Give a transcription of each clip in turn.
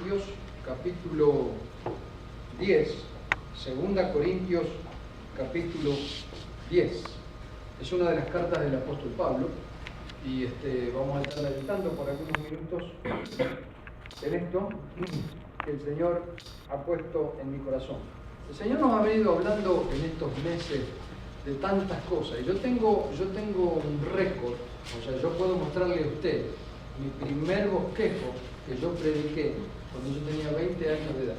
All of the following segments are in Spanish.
Corintios, capítulo 10. 2 Corintios, capítulo 10. Es una de las cartas del apóstol Pablo. Y vamos a estar meditando por algunos minutos en esto que el Señor ha puesto en mi corazón. El Señor nos ha venido hablando en estos meses de tantas cosas. Y yo tengo un récord, o sea, yo puedo mostrarle a usted mi primer bosquejo que yo prediqué cuando yo tenía 20 años de edad.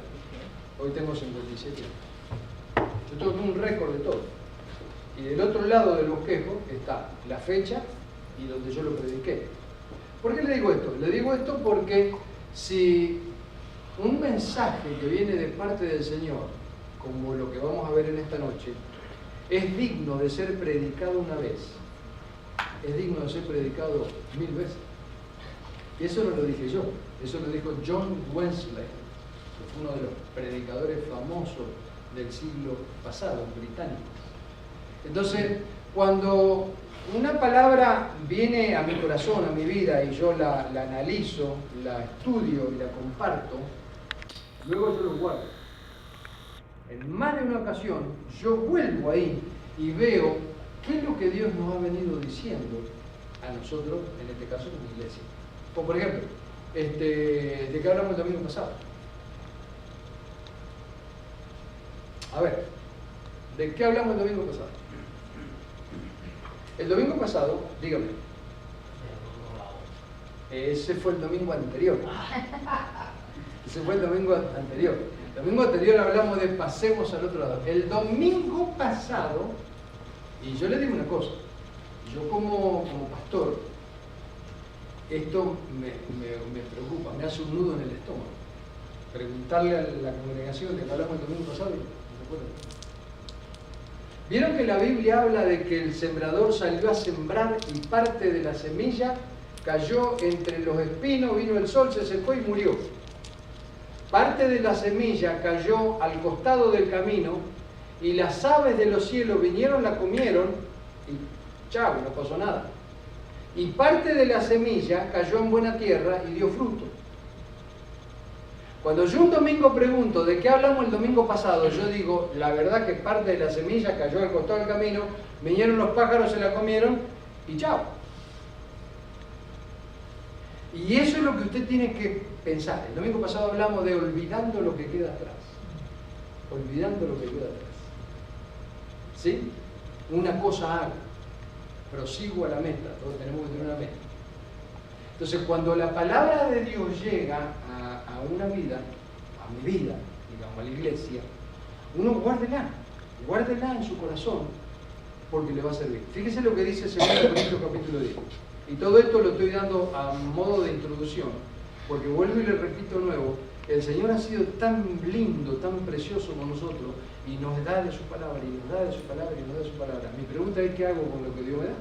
Hoy tengo 57 años. Yo tengo un récord de todo. Y del otro lado del bosquejo está la fecha y donde yo lo prediqué. ¿Por qué le digo esto? Le digo esto porque si un mensaje que viene de parte del Señor, como lo que vamos a ver en esta noche, es digno de ser predicado una vez, es digno de ser predicado 1000 veces. Y eso no lo dije yo, eso lo dijo John Wesley, que fue uno de los predicadores famosos del siglo pasado, británicos. Entonces, cuando una palabra viene a mi corazón, a mi vida, y yo la analizo, la estudio y la comparto, luego yo lo guardo. En más de una ocasión, yo vuelvo ahí y veo qué es lo que Dios nos ha venido diciendo a nosotros, en este caso, como iglesia. Como por ejemplo, ¿de qué hablamos el domingo pasado? A ver, ¿de qué hablamos el domingo pasado? El domingo pasado, dígame. Ese fue el domingo anterior. Ese fue el domingo anterior. El domingo anterior hablamos de pasemos al otro lado. El domingo pasado, y yo le digo una cosa, yo como pastor, esto me preocupa, me hace un nudo en el estómago. Preguntarle a la congregación de que hablamos el domingo pasado, ¿no se acuerdan? ¿Vieron que la Biblia habla de que el sembrador salió a sembrar y parte de la semilla cayó entre los espinos, vino el sol, se secó y murió? Parte de la semilla cayó al costado del camino y las aves de los cielos vinieron, la comieron y chao, no pasó nada. Y parte de la semilla cayó en buena tierra y dio fruto. Cuando yo un domingo pregunto de qué hablamos el domingo pasado, yo digo, la verdad que parte de la semilla cayó al costado del camino, vinieron los pájaros, se la comieron y chao. Y eso es lo que usted tiene que pensar. El domingo pasado hablamos de olvidando lo que queda atrás. Olvidando lo que queda atrás. ¿Sí? Una cosa hago, prosigo a la meta. Todos tenemos que tener una meta. Entonces, cuando la palabra de Dios llega a una vida, a mi vida, digamos, a la iglesia, uno guárdela en su corazón, porque le va a servir. Fíjese lo que dice 2 Corintios capítulo 10. Y todo esto lo estoy dando a modo de introducción, porque vuelvo y le repito nuevo, el Señor ha sido tan lindo, tan precioso con nosotros, y nos da de su palabra, y nos da de su palabra, y nos da de su palabra. Mi pregunta es, ¿qué hago con lo que Dios me da?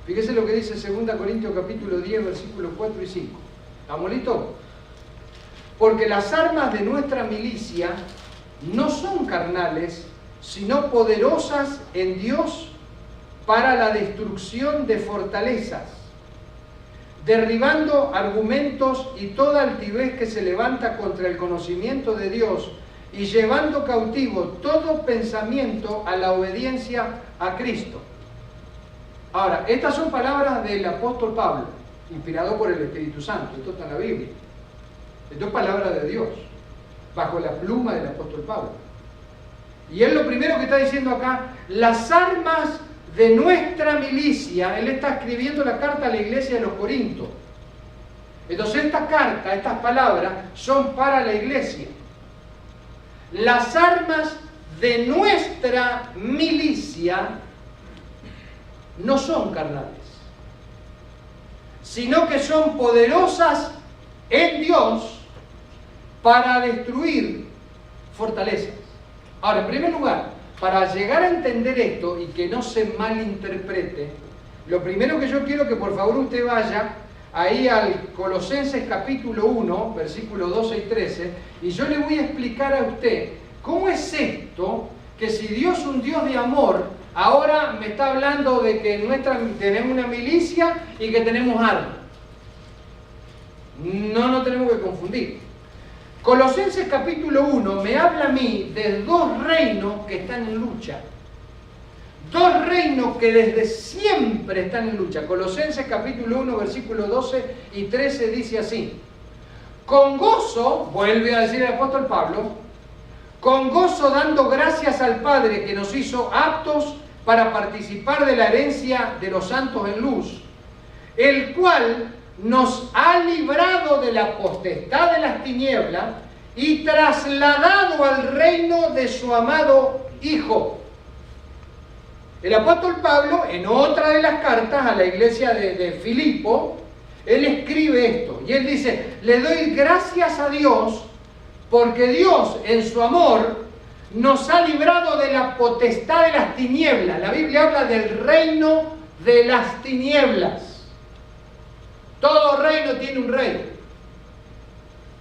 Fíjese lo que dice 2 Corintios capítulo 10, versículos 4 y 5. ¿Estamos listos? Porque las armas de nuestra milicia no son carnales, sino poderosas en Dios para la destrucción de fortalezas, derribando argumentos y toda altivez que se levanta contra el conocimiento de Dios y llevando cautivo todo pensamiento a la obediencia a Cristo. Ahora, estas son palabras del apóstol Pablo, inspirado por el Espíritu Santo. Esto está en la Biblia. Esto es palabra de Dios, bajo la pluma del apóstol Pablo. Y él lo primero que está diciendo acá, las armas de nuestra milicia, él está escribiendo la carta a la iglesia de los Corintios. Entonces esta carta, estas palabras, son para la iglesia. Las armas de nuestra milicia no son carnales, sino que son poderosas en Dios para destruir fortalezas. Ahora, en primer lugar, para llegar a entender esto y que no se malinterprete, lo primero que yo quiero que por favor usted vaya ahí al Colosenses capítulo 1, versículos 12 y 13, y yo le voy a explicar a usted cómo es esto, que si Dios es un Dios de amor, ahora me está hablando de que tenemos una milicia y que tenemos armas. No tenemos que confundir. Colosenses capítulo 1 me habla a mí de dos reinos que están en lucha. Dos reinos que desde siempre están en lucha. Colosenses capítulo 1, versículos 12 y 13 dice así: con gozo, vuelve a decir el apóstol Pablo, con gozo dando gracias al Padre que nos hizo aptos para participar de la herencia de los santos en luz, el cual nos ha librado de la potestad de las tinieblas y trasladado al reino de su amado Hijo. El apóstol Pablo, en otra de las cartas a la iglesia de Filipo, él escribe esto, y él dice: le doy gracias a Dios, porque Dios, en su amor, nos ha librado de la potestad de las tinieblas. La Biblia habla del reino de las tinieblas. Todo reino tiene un rey.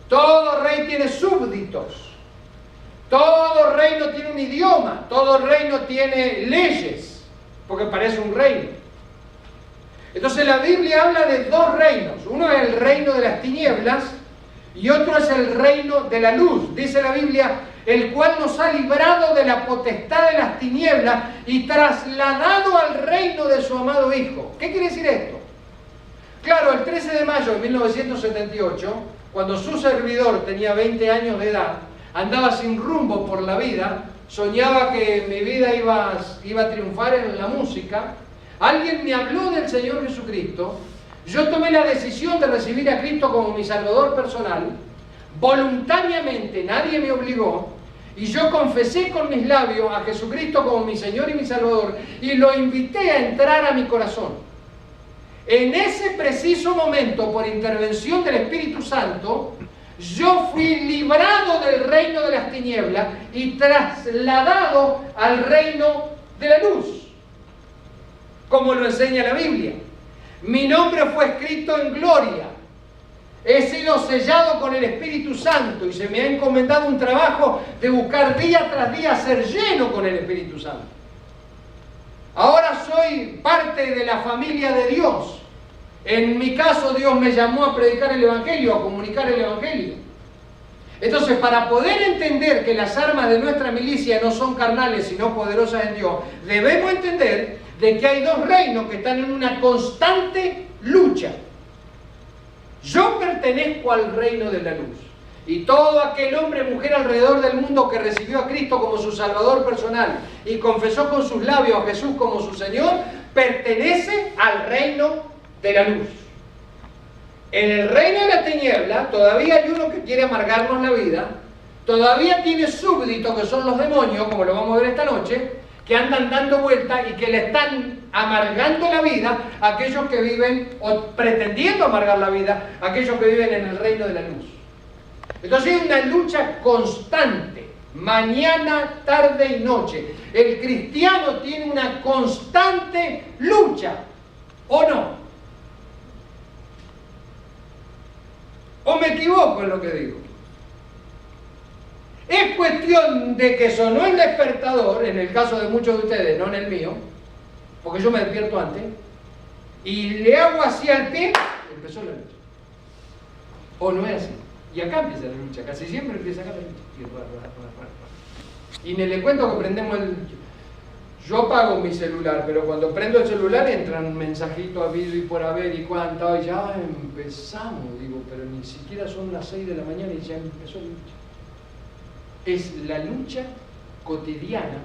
Todo rey tiene súbditos. Todo reino tiene un idioma. Todo reino tiene leyes, porque parece un reino. Entonces la Biblia habla de dos reinos. Uno es el reino de las tinieblas y otro es el reino de la luz. Dice la Biblia: el cual nos ha librado de la potestad de las tinieblas y trasladado al reino de su amado Hijo. ¿Qué quiere decir esto? Claro, el 13 de mayo de 1978, cuando su servidor tenía 20 años de edad, andaba sin rumbo por la vida, soñaba que mi vida iba a triunfar en la música, alguien me habló del Señor Jesucristo, yo tomé la decisión de recibir a Cristo como mi Salvador personal, voluntariamente, nadie me obligó, y yo confesé con mis labios a Jesucristo como mi Señor y mi Salvador, y lo invité a entrar a mi corazón. En ese preciso momento, por intervención del Espíritu Santo, yo fui librado del reino de las tinieblas y trasladado al reino de la luz, como lo enseña la Biblia. Mi nombre fue escrito en gloria. He sido sellado con el Espíritu Santo y se me ha encomendado un trabajo de buscar día tras día ser lleno con el Espíritu Santo. Ahora soy parte de la familia de Dios. En mi caso, Dios me llamó a predicar el Evangelio, a comunicar el Evangelio. Entonces, para poder entender que las armas de nuestra milicia no son carnales, sino poderosas en Dios, debemos entender de que hay dos reinos que están en una constante lucha. Yo pertenezco al reino de la luz. Y todo aquel hombre, mujer alrededor del mundo que recibió a Cristo como su Salvador personal y confesó con sus labios a Jesús como su Señor, pertenece al reino de la luz. En el reino de la tiniebla todavía hay uno que quiere amargarnos la vida, todavía tiene súbditos que son los demonios, como lo vamos a ver esta noche, que andan dando vueltas y que le están amargando la vida a aquellos que viven, o pretendiendo amargar la vida, a aquellos que viven en el reino de la luz. Entonces hay una lucha constante, mañana, tarde y noche. El cristiano tiene una constante lucha, ¿o no? ¿O me equivoco en lo que digo? Es cuestión de que sonó el despertador, en el caso de muchos de ustedes, no en el mío, porque yo me despierto antes, y le hago así al pie, empezó la lucha. ¿O no es así? Y acá empieza la lucha, casi siempre empieza acá la lucha. Y ni le cuento que prendemos el... Yo apago mi celular, pero cuando prendo el celular entran mensajitos a habido y por haber y cuánto, y ya empezamos, digo, pero ni siquiera son las 6 de la mañana y ya empezó la lucha. Es la lucha cotidiana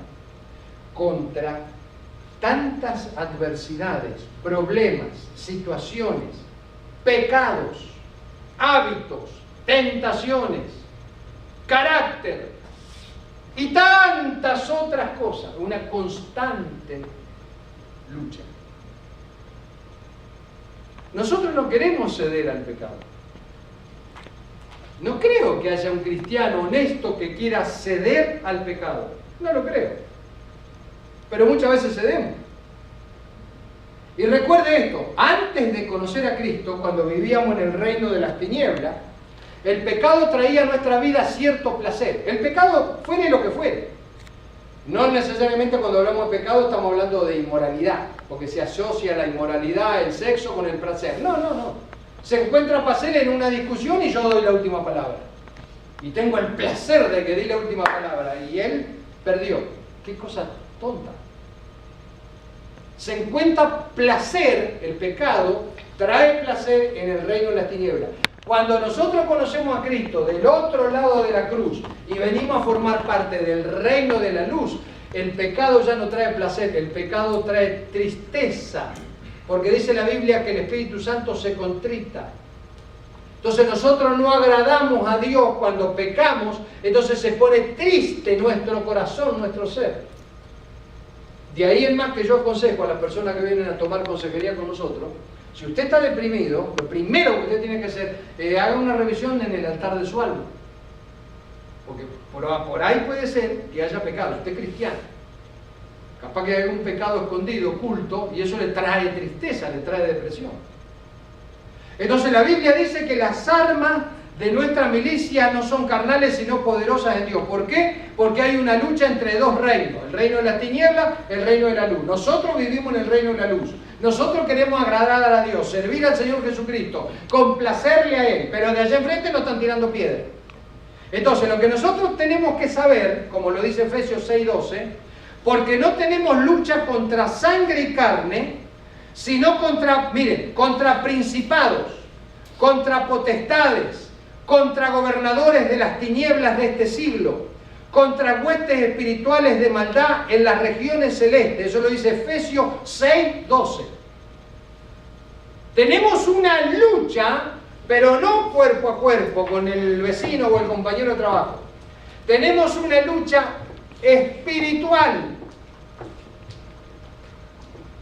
contra tantas adversidades, problemas, situaciones, pecados, hábitos, tentaciones, carácter y tantas otras cosas. Una constante lucha. Nosotros no queremos ceder al pecado. No creo que haya un cristiano honesto que quiera ceder al pecado. No lo creo. Pero muchas veces cedemos. Y recuerde esto, antes de conocer a Cristo, cuando vivíamos en el reino de las tinieblas, el pecado traía a nuestra vida cierto placer. El pecado fuere lo que fuere. No necesariamente cuando hablamos de pecado estamos hablando de inmoralidad, porque se asocia la inmoralidad, el sexo con el placer. No, no, no. Se encuentra placer en una discusión y yo doy la última palabra. Y tengo el placer de que di la última palabra y él perdió. Qué cosa tonta. Se encuentra placer, el pecado trae placer en el reino de las tinieblas. Cuando nosotros conocemos a Cristo del otro lado de la cruz y venimos a formar parte del reino de la luz, el pecado ya no trae placer, el pecado trae tristeza. Porque dice la Biblia que el Espíritu Santo se contrita. Entonces nosotros no agradamos a Dios cuando pecamos, entonces se pone triste nuestro corazón, nuestro ser. De ahí en más que yo aconsejo a las personas que vienen a tomar consejería con nosotros, si usted está deprimido, lo primero que usted tiene que hacer es haga una revisión en el altar de su alma. Porque por ahí puede ser que haya pecado, usted es cristiano. Capaz que hay un pecado escondido, oculto, y eso le trae tristeza, le trae depresión. Entonces la Biblia dice que las armas de nuestra milicia no son carnales sino poderosas en Dios. ¿Por qué? Porque hay una lucha entre dos reinos, el reino de las tinieblas, el reino de la luz. Nosotros vivimos en el reino de la luz. Nosotros queremos agradar a Dios, servir al Señor Jesucristo, complacerle a Él, pero de allá enfrente nos están tirando piedras. Entonces lo que nosotros tenemos que saber, como lo dice Efesios 6:12, porque no tenemos lucha contra sangre y carne, sino contra principados, contra potestades, contra gobernadores de las tinieblas de este siglo, contra huestes espirituales de maldad en las regiones celestes. Eso lo dice Efesios 6:12. Tenemos una lucha, pero no cuerpo a cuerpo con el vecino o el compañero de trabajo. Tenemos una lucha espiritual.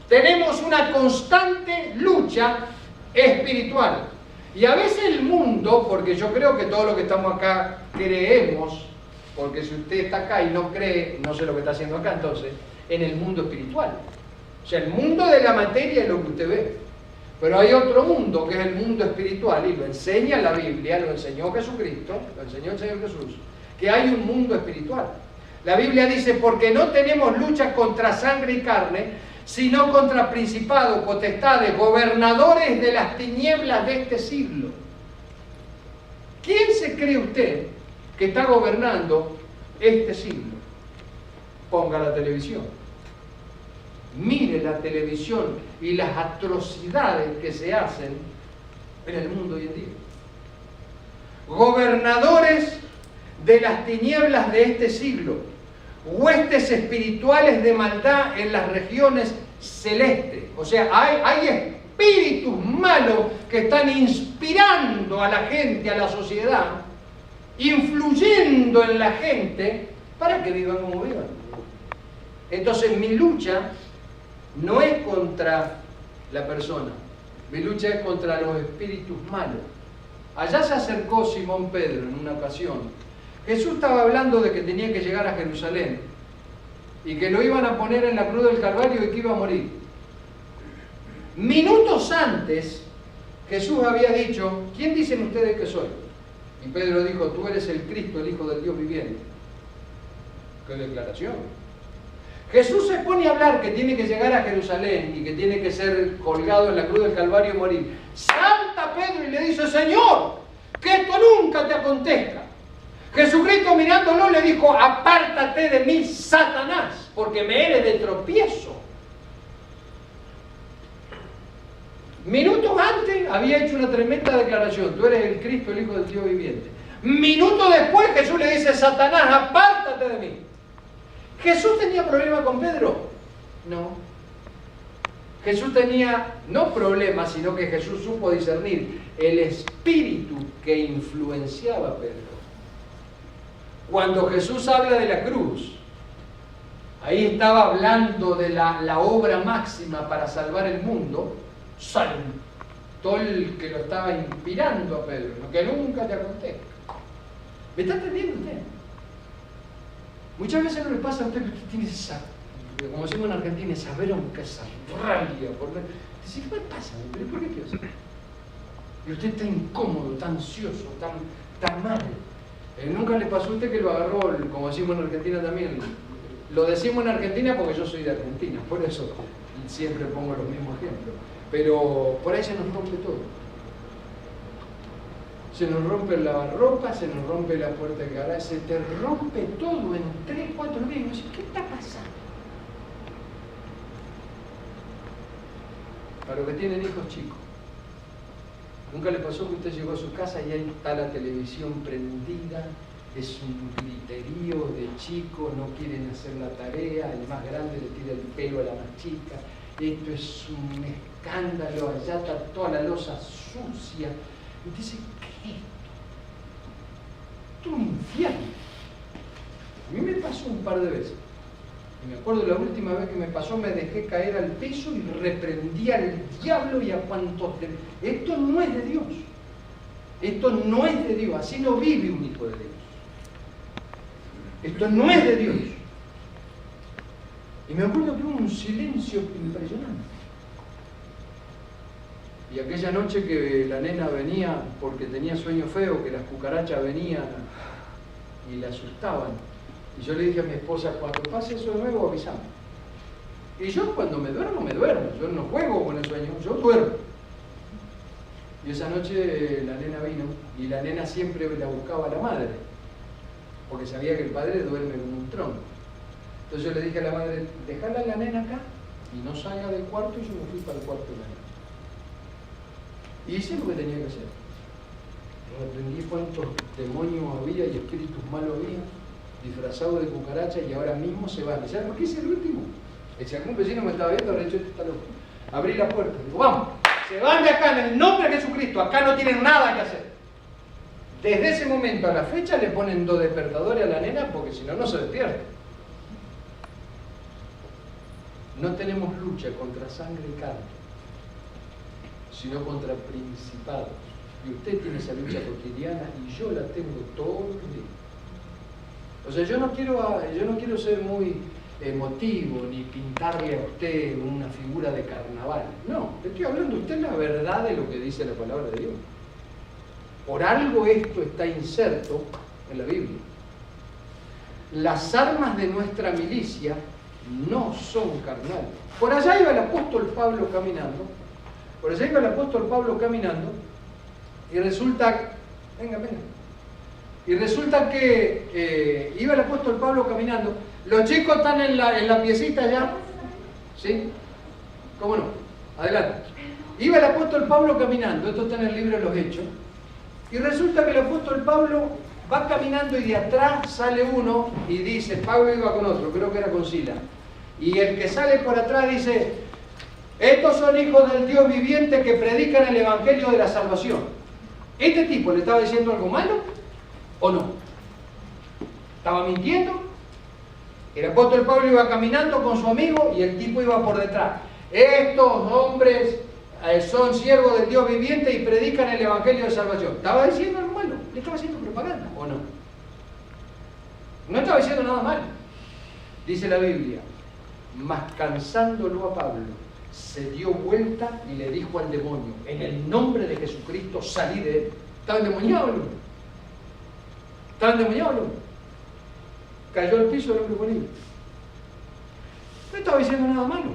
Tenemos una constante lucha espiritual. Y a veces el mundo, porque yo creo que todos los que estamos acá creemos, porque si usted está acá y no cree, no sé lo que está haciendo acá entonces, en el mundo espiritual. O sea, el mundo de la materia es lo que usted ve. Pero hay otro mundo que es el mundo espiritual y lo enseña la Biblia, lo enseñó Jesucristo, lo enseñó el Señor Jesús, que hay un mundo espiritual. La Biblia dice, porque no tenemos lucha contra sangre y carne, sino contra principados, potestades, gobernadores de las tinieblas de este siglo. ¿Quién se cree usted que está gobernando este siglo? Ponga la televisión. Mire la televisión y las atrocidades que se hacen en el mundo hoy en día. Gobernadores de las tinieblas de este siglo. Huestes espirituales de maldad en las regiones celestes. O sea, hay espíritus malos que están inspirando a la gente, a la sociedad, influyendo en la gente para que vivan como vivan. Entonces mi lucha no es contra la persona, mi lucha es contra los espíritus malos. Allá se acercó Simón Pedro en una ocasión. Jesús estaba hablando de que tenía que llegar a Jerusalén y que lo iban a poner en la cruz del Calvario y que iba a morir. Minutos antes, Jesús había dicho, ¿quién dicen ustedes que soy? Y Pedro dijo, tú eres el Cristo, el Hijo del Dios viviente. ¡Qué declaración! Jesús se pone a hablar que tiene que llegar a Jerusalén y que tiene que ser colgado en la cruz del Calvario y morir. Salta Pedro y le dice, Señor, que esto nunca te acontezca. Jesucristo mirándolo le dijo, apártate de mí, Satanás, porque me eres de tropiezo. Minutos antes había hecho una tremenda declaración, tú eres el Cristo, el Hijo del Dios viviente. Minutos después Jesús le dice, Satanás, apártate de mí. ¿Jesús tenía problema con Pedro? No. Jesús tenía, no problema, sino que Jesús supo discernir el espíritu que influenciaba a Pedro. Cuando Jesús habla de la cruz, ahí estaba hablando de la obra máxima para salvar el mundo, saltó el que lo estaba inspirando a Pedro, lo que nunca te acontezca. ¿Me está entendiendo usted? Muchas veces no le pasa a usted que usted tiene esa, como decimos en Argentina, esa bronca, esa rabia. Dice, ¿qué me pasa? ¿Por qué quiero hacer? Y usted está incómodo, está ansioso, tan mal. ¿Nunca le pasó a usted que lo agarró, como decimos en Argentina también? Lo decimos en Argentina porque yo soy de Argentina, por eso siempre pongo los mismos ejemplos. Pero por ahí se nos rompe todo. se nos rompe el lavarropa, se nos rompe la puerta del garaje, se te rompe todo en 3, 4 días. ¿Qué está pasando? Para los que tienen hijos chicos, ¿nunca le pasó que usted llegó a su casa y ahí está la televisión prendida? Es un griterío de chicos, no quieren hacer la tarea, el más grande le tira el pelo a la más chica, esto es un escándalo, allá está toda la loza sucia. Y dice, ¿qué es esto? Esto es un infierno. A mí me pasó un par de veces. Y me acuerdo la última vez que me pasó, me dejé caer al piso y reprendí al diablo y a cuantos... Esto no es de Dios. Esto no es de Dios. Así no vive un hijo de Dios. Esto no es de Dios. Y me acuerdo que hubo un silencio impresionante. Y aquella noche que la nena venía porque tenía sueño feo, que las cucarachas venían y la asustaban. Y yo le dije a mi esposa, cuando pase eso de nuevo, avísame. Y yo cuando me duermo, me duermo. Yo no juego con el sueño, yo duermo. Y esa noche la nena vino y la nena siempre la buscaba a la madre, porque sabía que el padre duerme en un tronco. Entonces yo le dije a la madre, dejala a la nena acá y no salga del cuarto, y yo me fui para el cuarto de la nena. Y hice lo que tenía que hacer. Reprendí cuántos demonios había y espíritus malos había, disfrazados de cucaracha, y ahora mismo se van. ¿Sabes por qué es el último? Si algún vecino me estaba viendo, habrá dicho, este está loco. Abrí la puerta, digo, vamos, se van de acá en el nombre de Jesucristo, acá no tienen nada que hacer. Desde ese momento a la fecha le ponen 2 despertadores a la nena, porque si no, no se despierta. No tenemos lucha contra sangre y carne, sino contra principados. Y usted tiene esa lucha cotidiana y yo la tengo todos los días. O sea, yo no quiero ser muy emotivo ni pintarle a usted una figura de carnaval. No, le estoy hablando a usted la verdad de lo que dice la palabra de Dios. Por algo esto está inserto en la Biblia. Las armas de nuestra milicia no son carnales. Por allá iba el apóstol Pablo caminando. Y resulta, que iba el apóstol Pablo caminando. Los chicos están en la piecita ya, ¿sí? ¿Cómo no? Adelante. Iba el apóstol Pablo caminando, esto está en el libro de los Hechos, y resulta que el apóstol Pablo va caminando y de atrás sale uno y dice, Pablo iba con otro, creo que era con Sila, y el que sale por atrás dice, estos son hijos del Dios viviente que predican el evangelio de la salvación. ¿Este tipo le estaba diciendo algo malo o no? ¿Estaba mintiendo? El apóstol Pablo iba caminando con su amigo y el tipo iba por detrás. Estos hombres son siervos del Dios viviente y predican el evangelio de salvación. ¿Estaba diciendo algo malo? ¿Le estaba haciendo propaganda o no? No estaba diciendo nada malo. Dice la Biblia, mas cansándolo a Pablo, se dio vuelta y le dijo al demonio, en el nombre de Jesucristo salí de él. ¿Estaba endemoniado el hombre? Cayó al piso el hombre con él. No estaba diciendo nada malo,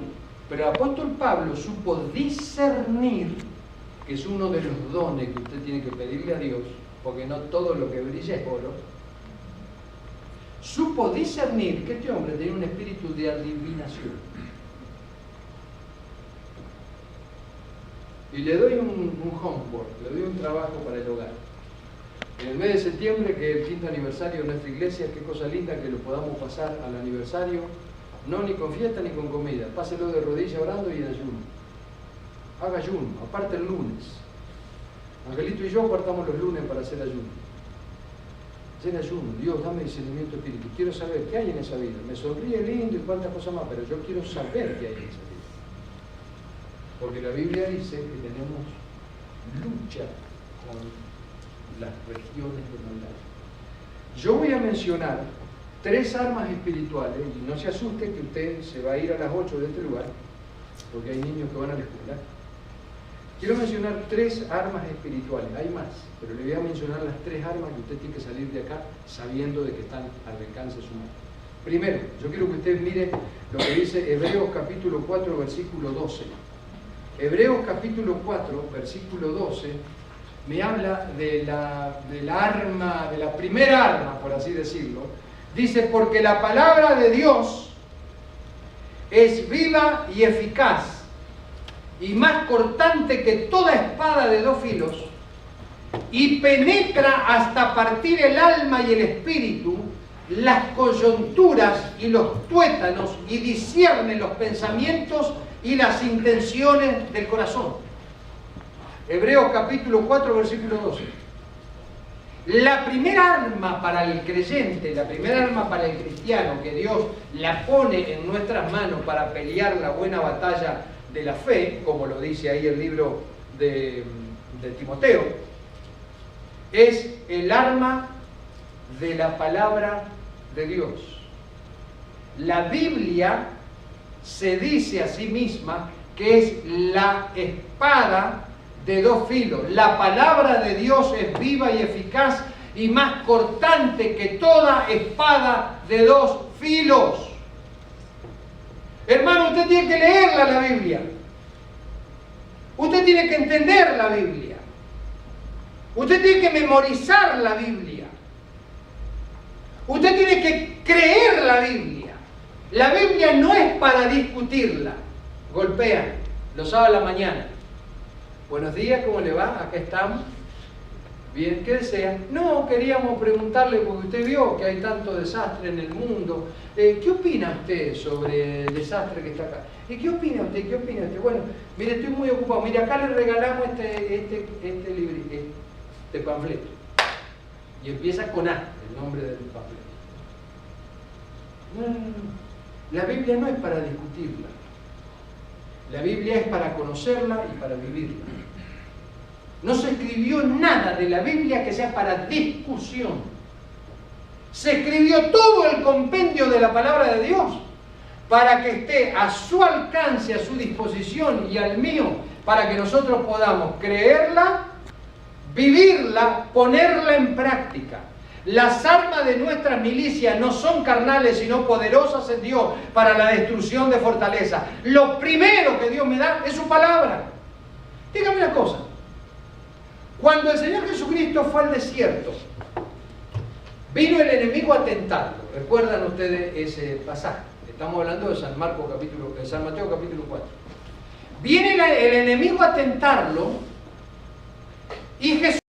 pero el apóstol Pablo supo discernir, que es uno de los dones que usted tiene que pedirle a Dios, porque no todo lo que brilla es oro. Supo discernir que este hombre tenía un espíritu de adivinación. Y le doy un homework, le doy un trabajo para el hogar. En el mes de septiembre, que es el 5º aniversario de nuestra iglesia, qué cosa linda que lo podamos pasar al aniversario, no ni con fiesta ni con comida. Páselo de rodillas orando y en ayuno. Haga ayuno, aparte el lunes. Angelito y yo apartamos los lunes para hacer ayuno. Hacer ayuno. Dios, dame discernimiento espíritu. Quiero saber qué hay en esa vida. Me sonríe lindo y cuántas cosas más, pero yo quiero saber qué hay en esa vida. Porque la Biblia dice que tenemos lucha con las regiones de maldad. Yo voy a mencionar 3 armas espirituales, y no se asuste que usted se va a ir a las 8 de este lugar, porque hay niños que van a la escuela. Quiero mencionar 3 armas espirituales, hay más, pero le voy a mencionar las 3 armas que usted tiene que salir de acá sabiendo de que están al alcance de su mano. Primero, yo quiero que usted mire lo que dice Hebreos capítulo 4, versículo 12. Hebreos capítulo 4, versículo 12, me habla de la arma, de la primera arma, por así decirlo. Dice, porque la palabra de Dios es viva y eficaz, y más cortante que toda espada de dos filos, y penetra hasta partir el alma y el espíritu, las coyunturas y los tuétanos, y discierne los pensamientos y las intenciones del corazón. Hebreos capítulo 4, versículo 12. La primera arma para el creyente, la primera arma para el cristiano, que Dios la pone en nuestras manos para pelear la buena batalla de la fe, como lo dice ahí el libro de Timoteo, es el arma de la palabra de Dios. La Biblia se dice a sí misma que es la espada de dos filos. La palabra de Dios es viva y eficaz y más cortante que toda espada de dos filos. Hermano, usted tiene que leerla la Biblia. Usted tiene que entender la Biblia. Usted tiene que memorizar la Biblia. Usted tiene que creer la Biblia. La Biblia no es para discutirla. Golpean los sábados a la mañana. Buenos días, ¿cómo le va? Acá estamos. Bien, ¿qué desean? No, queríamos preguntarle, porque usted vio que hay tanto desastre en el mundo. ¿Qué opina usted sobre el desastre que está acá? ¿Qué opina usted? ¿Qué opina usted? Bueno, mire, estoy muy ocupado. Mire, acá le regalamos este panfleto. Y empieza con A, el nombre del panfleto. No. La Biblia no es para discutirla. La Biblia es para conocerla y para vivirla. No se escribió nada de la Biblia que sea para discusión. Se escribió todo el compendio de la palabra de Dios para que esté a su alcance, a su disposición y al mío, para que nosotros podamos creerla, vivirla, ponerla en práctica. Las armas de nuestras milicias no son carnales, sino poderosas en Dios para la destrucción de fortaleza. Lo primero que Dios me da es su palabra. Dígame una cosa. Cuando el Señor Jesucristo fue al desierto, vino el enemigo a tentarlo. ¿Recuerdan ustedes ese pasaje? Estamos hablando de San Mateo capítulo 4. Viene el enemigo a tentarlo y Jesús